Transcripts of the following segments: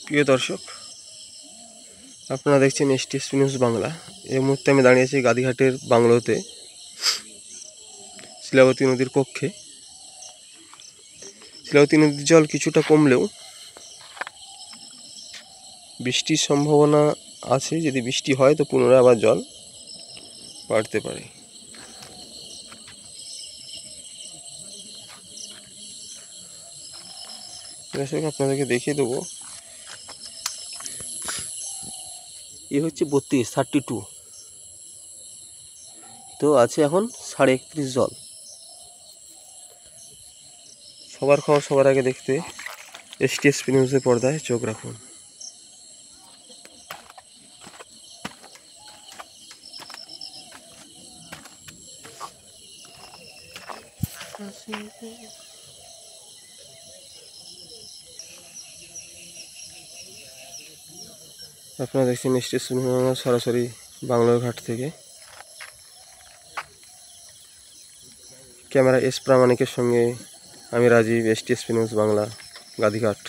প্রিয় দর্শক, আপনারা দেখছেন STSP নিউজ বাংলা। এই মুহূর্তে আমি দাঁড়িয়ে আছি গাদিঘাটের বাংলোতে, শিলাবতী নদীর কক্ষে। শিলাবতী নদীর জল কিছুটা কমলেও বৃষ্টির সম্ভাবনা আছে। যদি বৃষ্টি হয় তো পুনরায় আবার জল বাড়তে পারে। দর্শক, আপনাদেরকে দেখিয়ে দেবো, এ হচ্ছে 32 তো আছে এখন 31.5 জল। সবার খবর সবার আগে দেখতে STSP নিউজের পর্দায় চোখ রাখুন। আপনারা দেখছেন STSP নিউজ সরাসরি বাংলার ঘাট থেকে। ক্যামেরা এস প্রামাণিকের সঙ্গে আমি রাজীব, STSP নিউজ বাংলা, গাদিঘাট।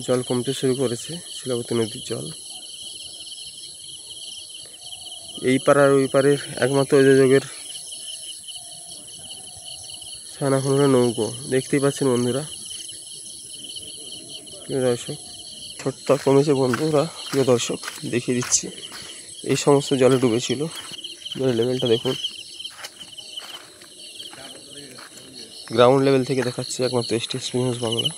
জল কমতে শুরু করেছে, শিলাবতী নদীর জল। এই পার আর ওই পারের একমাত্র যোগাযোগের স্থান এখন হলো নৌকো। দেখতেই পাচ্ছেন বন্ধুরা। প্রিয় দর্শক, ছোট্ট কমেছে বন্ধুরা। প্রিয় দর্শক, দেখিয়ে দিচ্ছি, এই সমস্ত জলে ডুবেছিল। জলের লেভেলটা দেখুন, গ্রাউন্ড লেভেল থেকে দেখাচ্ছে একমাত্র STSP নিউজ বাংলা।